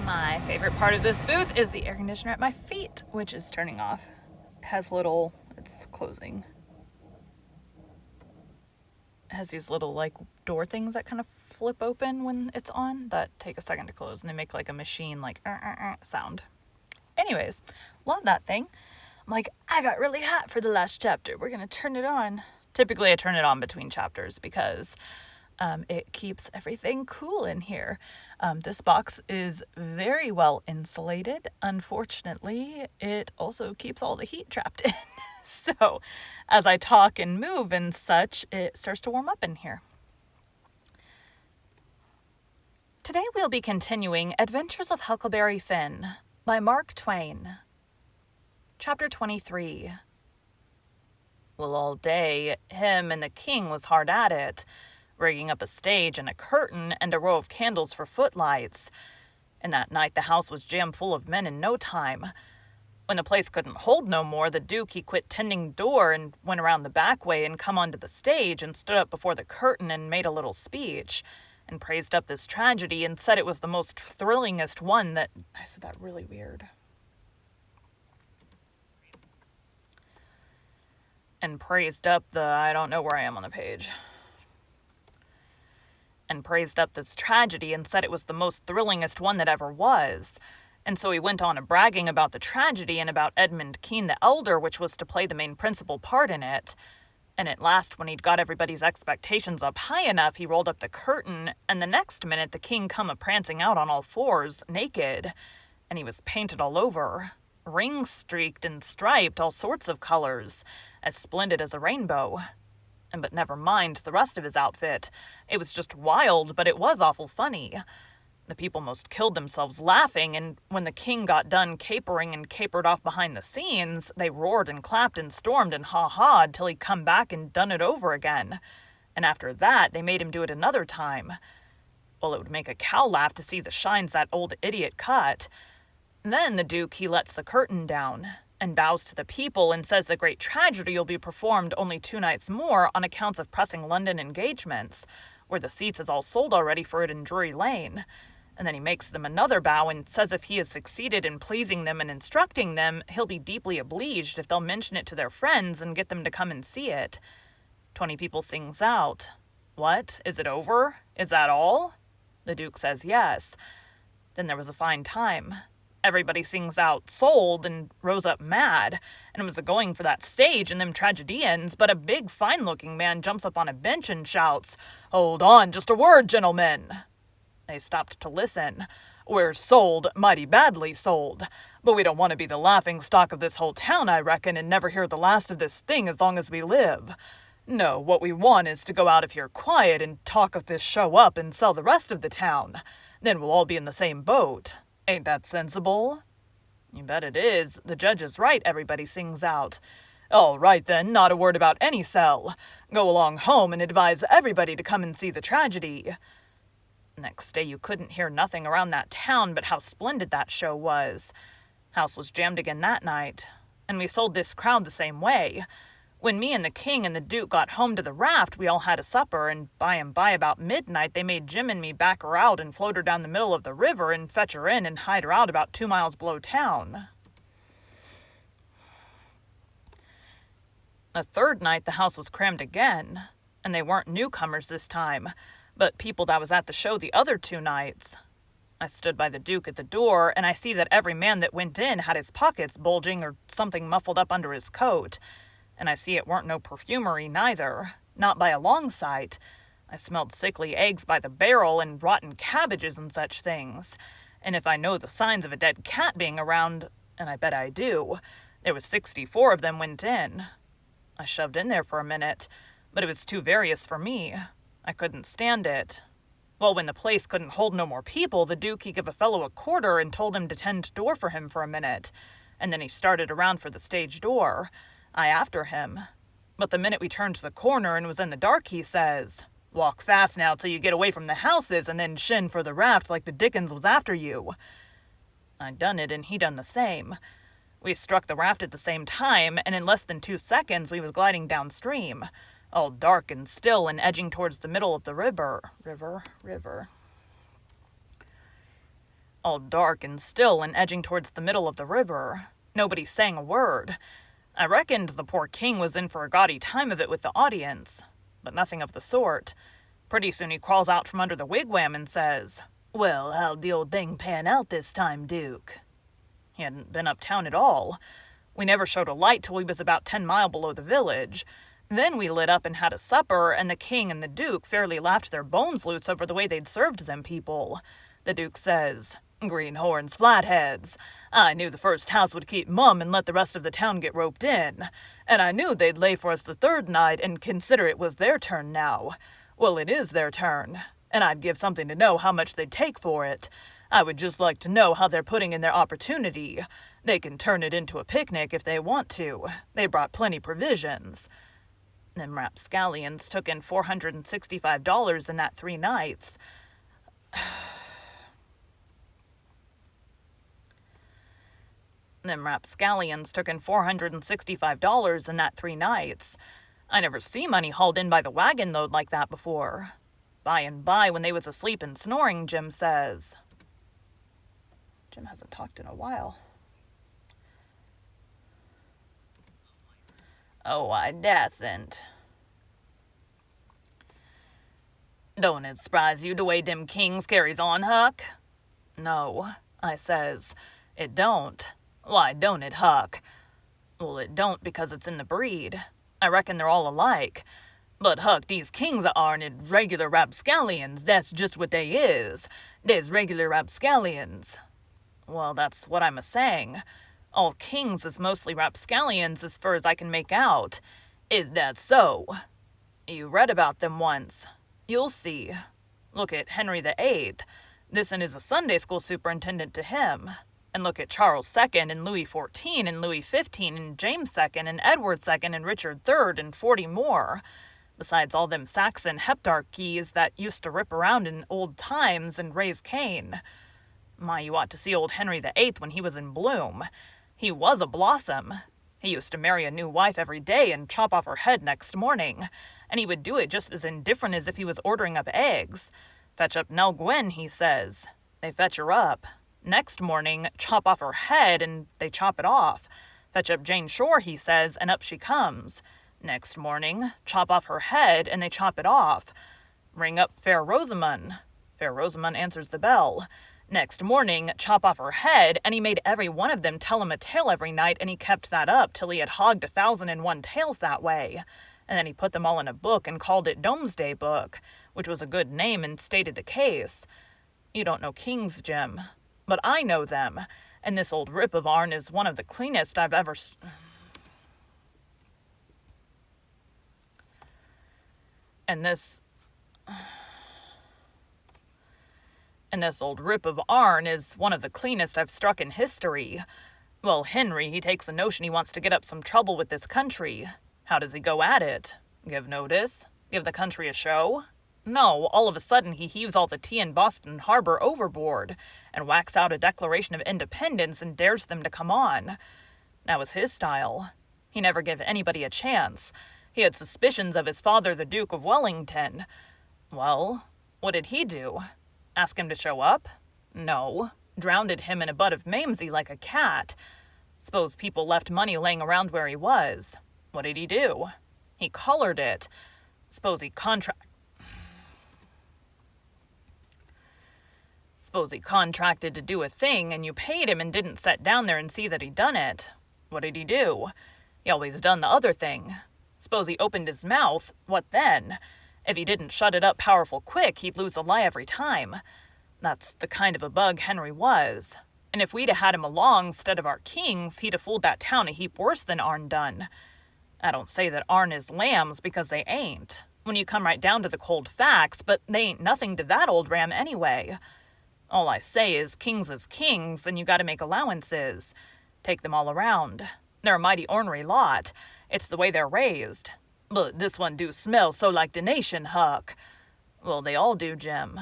My favorite part of this booth is the air conditioner at my feet, which is turning off. It has it's closing. It has these little door things that kind of flip open when it's on that take a second to close, and they make a machine sound. Anyways, love that thing. I'm like, I got really hot for the last chapter. We're gonna turn it on. Typically I turn it on between chapters because it keeps everything cool in here. This box is very well insulated. Unfortunately, it also keeps all the heat trapped in. So as I talk and move and such, it starts to warm up in here. Today we'll be continuing Adventures of Huckleberry Finn by Mark Twain. Chapter 23. Well, all day, him and the king was hard at it, rigging up a stage and a curtain and a row of candles for footlights. And that night the house was jam full of men in no time. When the place couldn't hold no more, the Duke he quit tending door and went around the back way and come onto the stage and stood up before the curtain and made a little speech and praised up this tragedy and said it was the most thrillingest one that... I said that really weird. And praised up I don't know where I am on the page. And praised up this tragedy and said it was the most thrillingest one that ever was. And so he went on bragging about the tragedy and about Edmund Kean the Elder, which was to play the main principal part in it. And at last, when he'd got everybody's expectations up high enough, he rolled up the curtain, and the next minute the king come a-prancing out on all fours, naked. And he was painted all over, ring-streaked and striped, all sorts of colors, as splendid as a rainbow. But never mind the rest of his outfit. It was just wild, but it was awful funny. The people most killed themselves laughing, and when the king got done capering and capered off behind the scenes, they roared and clapped and stormed and ha-ha'd till he come back and done it over again. And after that, they made him do it another time. Well, it would make a cow laugh to see the shines that old idiot cut. Then the Duke, he lets the curtain down and bows to the people and says the great tragedy will be performed only 2 nights more on accounts of pressing London engagements, where the seats is all sold already for it in Drury Lane. And then he makes them another bow and says if he has succeeded in pleasing them and instructing them, he'll be deeply obliged if they'll mention it to their friends and get them to come and see it. 20 people sings out, "What? Is it over? Is that all?" The Duke says yes. Then there was a fine time. Everybody sings out, "Sold," and rose up mad, and was a-going for that stage and them tragedians, but a big, fine-looking man jumps up on a bench and shouts, "Hold on, just a word, gentlemen." They stopped to listen. "We're sold, mighty badly sold, but we don't want to be the laughing-stock of this whole town, I reckon, and never hear the last of this thing as long as we live. No, what we want is to go out of here quiet and talk of this show up and sell the rest of the town. Then we'll all be in the same boat. Ain't that sensible?" "You bet it is. The judge is right," everybody sings out. "All right, then, not a word about any sell. Go along home and advise everybody to come and see the tragedy." Next day you couldn't hear nothing around that town but how splendid that show was. House was jammed again that night, and we sold this crowd the same way. When me and the king and the Duke got home to the raft, we all had a supper, and by and by about midnight they made Jim and me back her out and float her down the middle of the river and fetch her in and hide her out about 2 miles below town. The third night the house was crammed again, and they weren't newcomers this time, but people that was at the show the other 2 nights. I stood by the Duke at the door, and I see that every man that went in had his pockets bulging or something muffled up under his coat. And I see it weren't no perfumery neither, not by a long sight. I smelled sickly eggs by the barrel and rotten cabbages and such things. And if I know the signs of a dead cat being around, and I bet I do, there was 64 of them went in. I shoved in there for a minute, but it was too various for me. I couldn't stand it. Well, when the place couldn't hold no more people, the Duke he give a fellow a quarter and told him to tend door for him for a minute. And then he started around for the stage door. I after him. But the minute we turned to the corner and was in the dark, he says, "Walk fast now till you get away from the houses and then shin for the raft like the Dickens was after you." I done it and he done the same. We struck the raft at the same time, and in less than 2 seconds we was gliding downstream, all dark and still and edging towards the middle of the river. all dark and still and edging towards the middle of the river. Nobody saying a word. I reckoned the poor king was in for a gaudy time of it with the audience, but nothing of the sort. Pretty soon he crawls out from under the wigwam and says, "Well, how'd the old thing pan out this time, Duke?" He hadn't been uptown at all. We never showed a light till we was about 10 mile below the village. Then we lit up and had a supper, and the king and the duke fairly laughed their bones loose over the way they'd served them people. The duke says, "Greenhorns, flatheads. I knew the first house would keep mum and let the rest of the town get roped in. And I knew they'd lay for us the third night and consider it was their turn now. Well, it is their turn, and I'd give something to know how much they'd take for it. I would just like to know how they're putting in their opportunity. They can turn it into a picnic if they want to. They brought plenty provisions." Them rapscallions took in $465 in that 3 nights. Them rapscallions took in $465 in that 3 nights. I never see money hauled in by the wagon load like that before. By and by, when they was asleep and snoring, Jim says. Jim hasn't talked in a while. "Oh, I dasn't." "Don't it s'prise you the way dem kings carries on, Huck?" "No," I says. "It don't." "Why don't it, Huck?" "Well, it don't because it's in the breed. I reckon they're all alike. But, Huck, these kings aren't regular rapscallions. That's just what they is. They's regular rapscallions." "Well, that's what I'm a-saying. All kings is mostly rapscallions as far as I can make out." "Is that so?" "You read about them once. You'll see. Look at Henry VIII. This'n is a Sunday school superintendent to him. And look at Charles II and Louis XIV and Louis XV and James II and Edward II and Richard III and 40 more. Besides all them Saxon heptarchies that used to rip around in old times and raise Cain. My, you ought to see old Henry VIII when he was in bloom. He was a blossom. He used to marry a new wife every day and chop off her head next morning, and he would do it just as indifferent as if he was ordering up eggs. Fetch up Nell Gwyn, he says. They fetch her up. Next morning, chop off her head, and they chop it off. Fetch up Jane Shore, he says, and up she comes. Next morning, chop off her head, and they chop it off. Ring up Fair Rosamund. Fair Rosamund answers the bell. Next morning, chop off her head, and he made every one of them tell him a tale every night, and he kept that up till he had hogged 1,001 tales that way. And then he put them all in a book and called it Domesday Book, which was a good name and stated the case. You don't know kings, Jim, but I know them, and this old rip of ourn is one of the cleanest I've ever... And this old rip of ourn is one of the cleanest I've struck in history. Well, Henry, he takes a notion he wants to get up some trouble with this country. How does he go at it? Give notice? Give the country a show? No, all of a sudden he heaves all the tea in Boston Harbor overboard and whacks out a Declaration of Independence and dares them to come on. That was his style. He never gave anybody a chance. He had suspicions of his father, the Duke of Wellington. Well, what did he do? Ask him to show up? No. Drowned him in a butt of Mamsie like a cat. Suppose people left money laying around where he was. What did he do? He collared it. Suppose he contracted to do a thing and you paid him and didn't set down there and see that he done it. What did he do? He always done the other thing. Suppose he opened his mouth, what then? If he didn't shut it up powerful quick, he'd lose the lie every time. That's the kind of a bug Henry was. And if we'd had him along instead of our kings, he'd have fooled that town a heap worse than ourn done. I don't say that ourn is lambs because they ain't, when you come right down to the cold facts, but they ain't nothing to that old ram anyway. All I say is kings, and you gotta make allowances. Take them all around. They're a mighty ornery lot. It's the way they're raised. But this one do smell so like the nation, Huck. Well, they all do, Jim.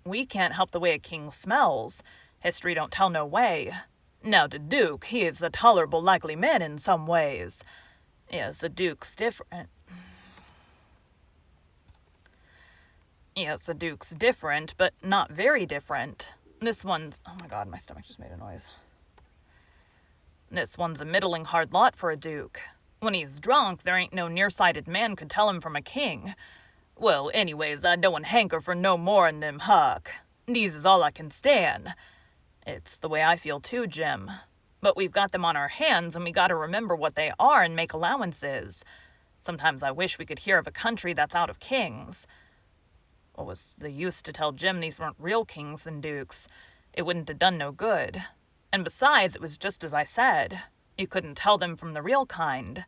We can't help the way a king smells. History don't tell no way. Now the Duke, he is a tolerable likely man in some ways. Yes, the Duke's different. Yes, the Duke's different, but not very different. This one's... Oh my god, my stomach just made a noise. This one's a middling hard lot for a duke. When he's drunk, there ain't no nearsighted man could tell him from a king. Well, anyways, I don't hanker for no more'n them, Huck. These is all I can stand. It's the way I feel too, Jim. But we've got them on our hands, and we gotta remember what they are and make allowances. Sometimes I wish we could hear of a country that's out of kings. What was the use to tell Jim these weren't real kings and dukes? It wouldn't have done no good. And besides, it was just as I said. You couldn't tell them from the real kind.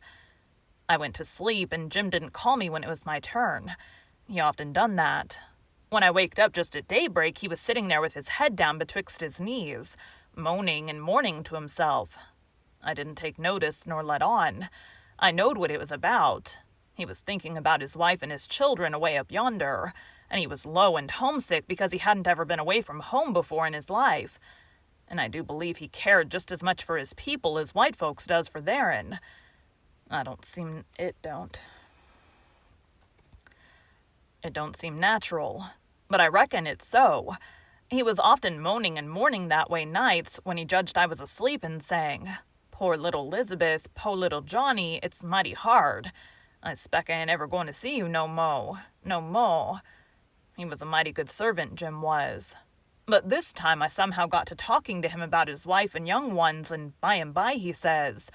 I went to sleep, and Jim didn't call me when it was my turn. He often done that. When I waked up just at daybreak, he was sitting there with his head down betwixt his knees, moaning and mourning to himself. I didn't take notice nor let on. I knowed what it was about. He was thinking about his wife and his children away up yonder, and he was low and homesick because he hadn't ever been away from home before in his life. And I do believe he cared just as much for his people as white folks does for their'n. It don't seem natural, but I reckon it's so. He was often moaning and mourning that way nights when he judged I was asleep and saying, "Poor little Elizabeth, po' little Johnny, it's mighty hard. I speck I ain't ever going to see you no mo'. He was a mighty good servant, Jim was. But this time I somehow got to talking to him about his wife and young ones, and by he says,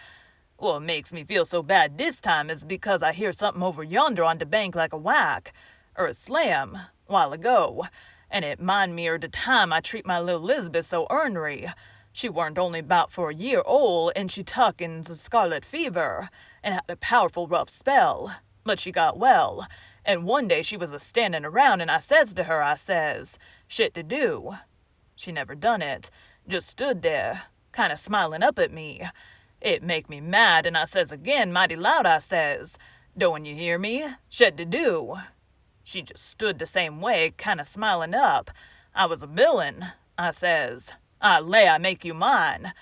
"What makes me feel so bad this time is because I hear something over yonder on the bank like a whack, or a slam, while ago, and it mind me of the time I treat my little Elizabeth so ornery. She warn't only 'bout for a year old, and she tuck in the scarlet fever, and had a powerful rough spell, but she got well, and one day she was a-standing around, and I says to her, I says, 'Shit to do.' She never done it, just stood there, kind of smiling up at me. It make me mad, and I says again, mighty loud, I says, 'Don't you hear me? Shit to do.' She just stood the same way, kind of smiling up. I was a billin'. I says, 'I lay I make you mine.'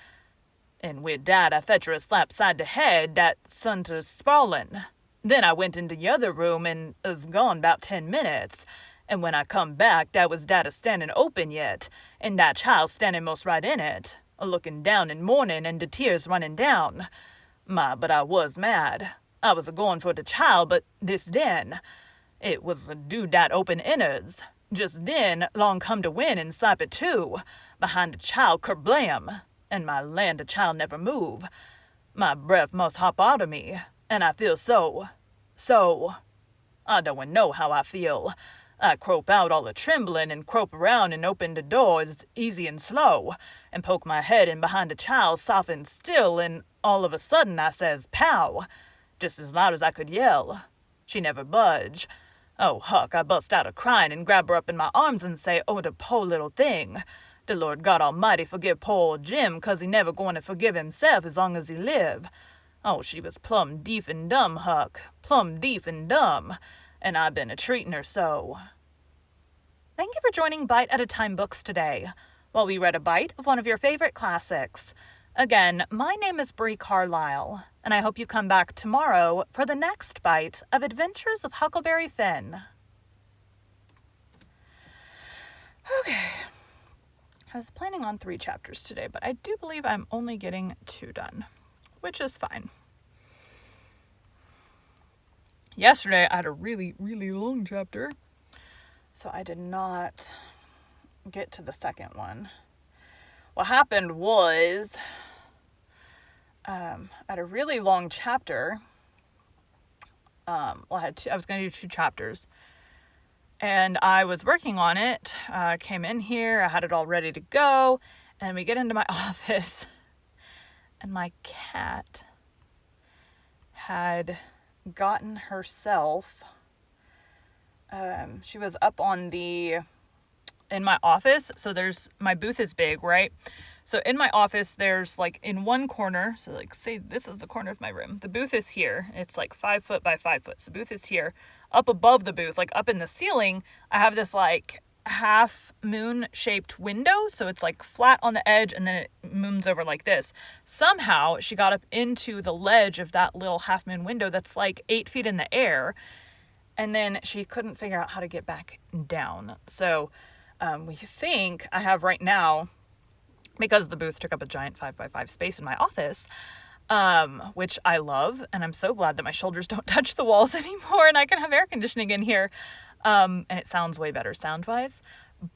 And with dat I fetch her a slap side the head dat sent her sprawlin'. Then I went into the other room and was gone 'bout 10 minutes. And when I come back, dat was dat a-standing open yet, and dat child standing most right in it, a-looking down and mourning and the tears running down. My, but I was mad. I was a-going for the child, but this den, it was a-do dat open innards. Just then, long come to win and slap it too, behind the child, kerblam, and my land, the child never move. My breath must hop out of me, and I feel so, I don't know how I feel. I crope out all a-trembling and crope around and open the doors easy and slow, and poke my head in behind the child soft and still, and all of a sudden I says, 'Pow!' just as loud as I could yell. She never budge. Oh, Huck, I bust out a-crying and grab her up in my arms and say, 'Oh, the po' little thing. The Lord God Almighty forgive po' old Jim, 'cause he never going to forgive himself as long as he live.' Oh, she was plumb deef and dumb, Huck, plumb deef and dumb, and I been a-treating her so." Thank you for joining Bite at a Time Books today, while we read a bite of one of your favorite classics. Again, my name is Bree Carlile, and I hope you come back tomorrow for the next bite of Adventures of Huckleberry Finn. Okay, I was planning on 3 chapters today, but I do believe I'm only getting 2 done, which is fine. Yesterday, I had a really, really long chapter, so I did not get to the second one. What happened was, I had a really long chapter. I was going to do 2 chapters, and I was working on it. I came in here, I had it all ready to go, and we get into my office, and my cat had gotten herself, she was up on in my office, so my booth is big, right? So in my office, there's like in one corner, so like say this is the corner of my room, the booth is here, it's like 5 foot by 5 foot, so the booth is here. Up above the booth, like up in the ceiling, I have this like half moon shaped window, so it's like flat on the edge and then it moons over like this. Somehow she got up into the ledge of that little half moon window that's like 8 feet in the air, and then she couldn't figure out how to get back down. So We think I have right now, because the booth took up a giant 5x5 space in my office, which I love, and I'm so glad that my shoulders don't touch the walls anymore and I can have air conditioning in here. And it sounds way better sound-wise.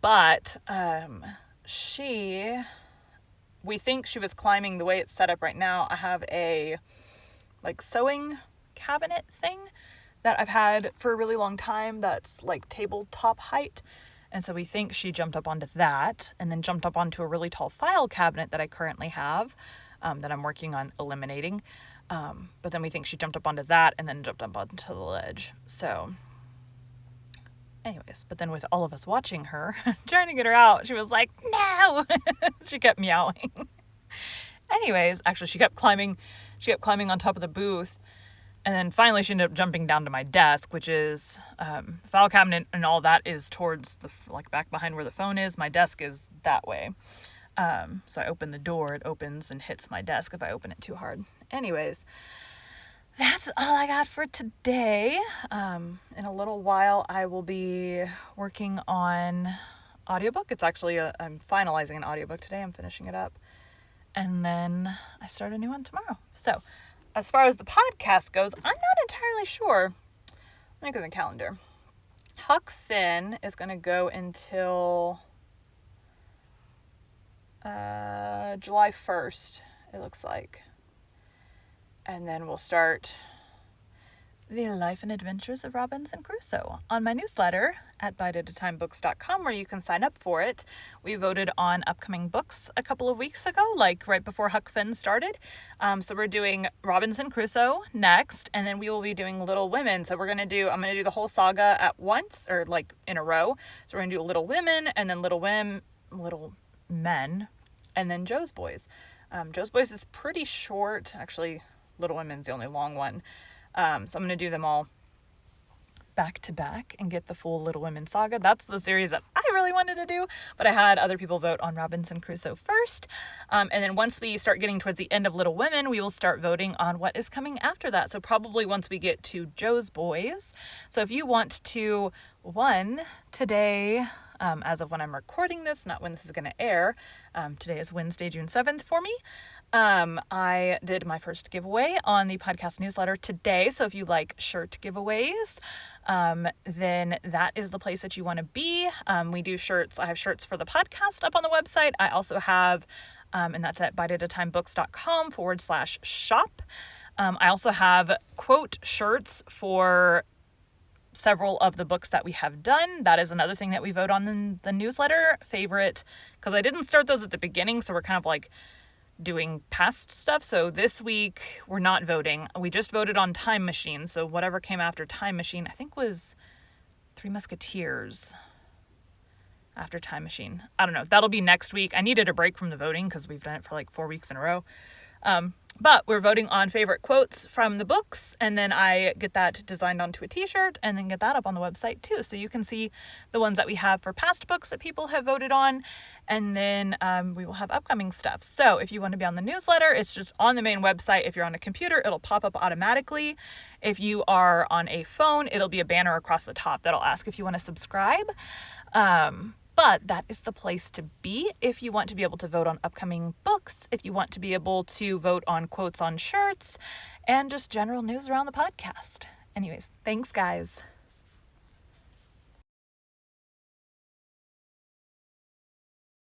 But we think she was climbing the way it's set up right now. I have a like sewing cabinet thing that I've had for a really long time that's like tabletop height. And so we think she jumped up onto that and then jumped up onto a really tall file cabinet that I currently have that I'm working on eliminating. But then we think she jumped up onto that and then jumped up onto the ledge. So anyways, but then with all of us watching her, trying to get her out, she was like, no! She kept meowing. Anyways, actually she kept climbing on top of the booth. And then finally she ended up jumping down to my desk, which is file cabinet and all that is towards the like back behind where the phone is. My desk is that way. So I open the door, it opens and hits my desk if I open it too hard. Anyways, that's all I got for today. In a little while I will be working on audiobook. It's actually I'm finalizing an audiobook today. I'm finishing it up. And then I start a new one tomorrow. So as far as the podcast goes, I'm not entirely sure. Let me look at the calendar. Huck Finn is going to go until July 1st, it looks like. And then we'll start The Life and Adventures of Robinson Crusoe on my newsletter at biteatatimebooks.com, where you can sign up for it. We voted on upcoming books a couple of weeks ago, like right before Huck Finn started. So we're doing Robinson Crusoe next, and then we will be doing Little Women. So I'm going to do the whole saga at once, or like in a row. So we're going to do Little Women, and then Little Men, and then Joe's Boys. Joe's Boys is pretty short. Actually, Little Women's the only long one. So I'm going to do them all back to back and get the full Little Women saga. That's the series that I really wanted to do, but I had other people vote on Robinson Crusoe first. And then once we start getting towards the end of Little Women, we will start voting on what is coming after that. So probably once we get to Joe's Boys. So if you want to, today, as of when I'm recording this, not when this is going to air, today is Wednesday, June 7th for me. I did my first giveaway on the podcast newsletter today. So if you like shirt giveaways, then that is the place that you want to be. We do shirts. I have shirts for the podcast up on the website. I also have, and that's at biteatatimebooks.com/shop. I also have quote shirts for several of the books that we have done. That is another thing that we vote on in the newsletter. Favorite, because I didn't start those at the beginning, so we're kind of like doing past stuff. So this week we're not voting. We just voted on Time Machine. So whatever came after Time Machine, I think was Three Musketeers after Time Machine. I don't know. That'll be next week. I needed a break from the voting because we've done it for like 4 weeks in a row. But we're voting on favorite quotes from the books, and then I get that designed onto a t-shirt and then get that up on the website too. So you can see the ones that we have for past books that people have voted on, and then we will have upcoming stuff. So if you want to be on the newsletter, it's just on the main website. If you're on a computer, it'll pop up automatically. If you are on a phone, it'll be a banner across the top that'll ask if you want to subscribe. But that is the place to be if you want to be able to vote on upcoming books, if you want to be able to vote on quotes on shirts, and just general news around the podcast. Anyways, thanks, guys.